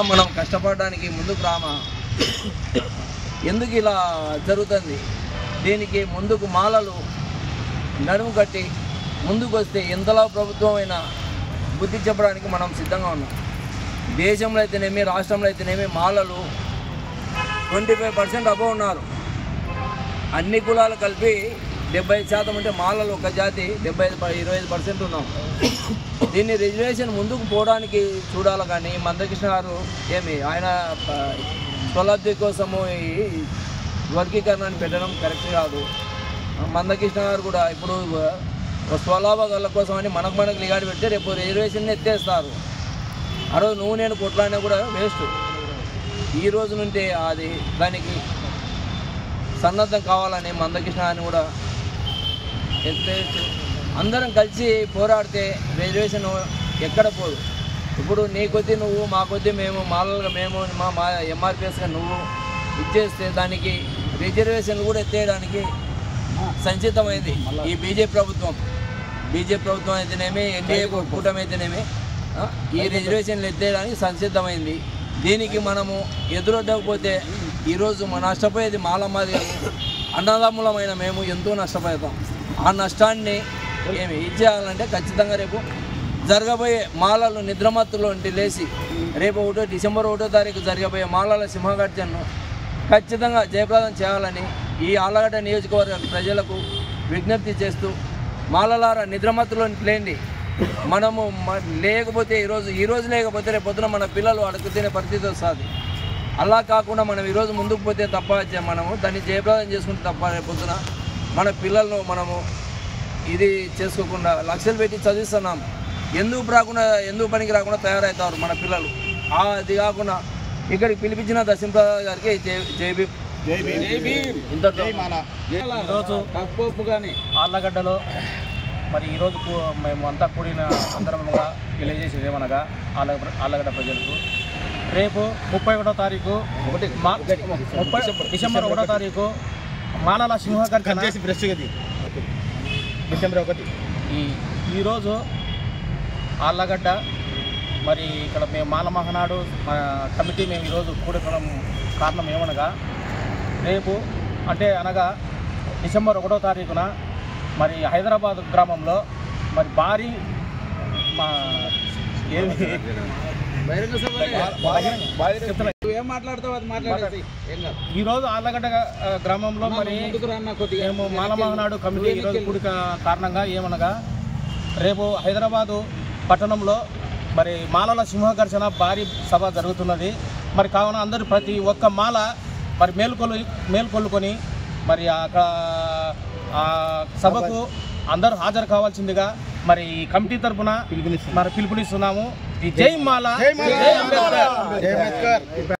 మనం కష్టపడడానికి ముందుకు రామా? ఎందుకు ఇలా జరుగుతుంది? దీనికి ముందుకు మాలలు నడుము కట్టి ముందుకు వస్తే ఎంతలా ప్రభుత్వం అయినా బుద్ధి చెప్పడానికి మనం సిద్ధంగా ఉన్నాం. దేశంలో అయితేనేమి రాష్ట్రంలో అయితేనేమి మాలలు 25% అబవ్ ఉన్నారు. అన్ని కులాలు కలిపి 70% ఉంటే మాలలు ఒక జాతి 25% ఉన్నాం. దీన్ని రిజర్వేషన్ ముందుకు పోవడానికి చూడాలి. కానీ మందకృష్ణ గారు ఆయన స్వలబ్ధి కోసము ఈ వర్గీకరణని పెట్టడం కరెక్ట్ కాదు. మందకృష్ణ గారు కూడా ఇప్పుడు స్వలాభాల కోసం అని మనకు లిగాడి పెడితే రేపు రిజర్వేషన్ ఎత్తేస్తారు. ఆ రోజు నువ్వు నేను కొట్లాడినా కూడా వేస్ట్. ఈ రోజు నుండి అది దానికి సన్నద్ధం కావాలని మందకృష్ణ గారిని కూడా అందరం కలిసి పోరాడితే రిజర్వేషన్ ఎక్కడ పోదు. ఇప్పుడు నీ కొద్దీ నువ్వు, మా కొద్దీ మేము, మాలలుగా మేము, మా ఎంఆర్పిఎస్గా నువ్వు ఇచ్చేస్తే దానికి రిజర్వేషన్లు కూడా ఎత్తేయడానికి సంసిద్ధమైంది ఈ బీజేపీ ప్రభుత్వం అయితేనేమి, ఎన్డీఏ కూటమి అయితేనేమి ఈ రిజర్వేషన్లు ఎత్తేయడానికి సంసిద్ధమైంది. దీనికి మనము ఎదురొడ్డకపోతే ఈరోజు నష్టపోయేది మాలమాది అన్నదమ్ములమైన మేము ఎంతో నష్టపోతాం. ఆ నష్టాన్ని ఇచ్చేయాలంటే ఖచ్చితంగా రేపు జరగబోయే మాలలు నిద్రమత్తులో లేచి రేపు డిసెంబర్ 1వ తారీఖు జరగబోయే మాలల సింహగర్జనను ఖచ్చితంగా జయప్రదం చేయాలని ఈ ఆళ్లగడ్డ నియోజకవర్గ ప్రజలకు విజ్ఞప్తి చేస్తూ, మాలలారా నిద్రమత్తులో లేండి. మనము లేకపోతే ఈరోజు లేకపోతే రేపు పొద్దున మన పిల్లలు అడుగు తినే పరిస్థితి వస్తుంది. అలా కాకుండా మనం ఈరోజు ముందుకు పోతే తప్ప మనము దాన్ని జయప్రదం చేసుకుంటే తప్ప రేపు పొద్దున మన పిల్లలను మనము ఇది చేసుకోకుండా లక్షలు పెట్టి చదివిస్తున్నాం. ఎందుకు పనికి రాకుండా తయారవుతారు మన పిల్లలు. అది కాకుండా ఇక్కడికి పిలిపించిన దశంప్రసాద్ గారికి ఈరోజు ఆళ్లగడ్డలో మరి ఈరోజు మేము అంతా కూడిన సందర్భంగా తెలియజేసేది ఏమనగా ఆళ్లగడ్డ ప్రజలకు రేపు 31వ తారీఖు డిసెంబర్ 1వ తారీఖు మాలల సింహగర్జన డిసెంబర్ 1 ఈరోజు ఆళ్లగడ్డ మరి ఇక్కడ మేము మాల మహానాడు కమిటీ మేము ఈరోజు కూడడం కారణం ఏమనగా రేపు అనగా డిసెంబర్ 1వ తారీఖున మరి హైదరాబాద్ గ్రామంలో మరి భారీ ఈరోజు ఆళ్లగడ్డ గ్రామంలో మరి మేము మాల మహానాడు కమిటీ ఈరోజు కూడిక కారణంగా ఏమనగా రేపు హైదరాబాదు పట్టణంలో మరి మాలల సింహగర్జన భారీ సభ జరుగుతున్నది. మరి కావున అందరూ ప్రతి ఒక్క మాల మరి మేల్కొల్లుకొని మరి అక్కడ ఆ సభకు అందరూ హాజరు కావాల్సిందిగా మరి ఈ కమిటీ తరఫున మరి పిలుపునిస్తున్నాము. జై మాల, జై అంబేద్కర్.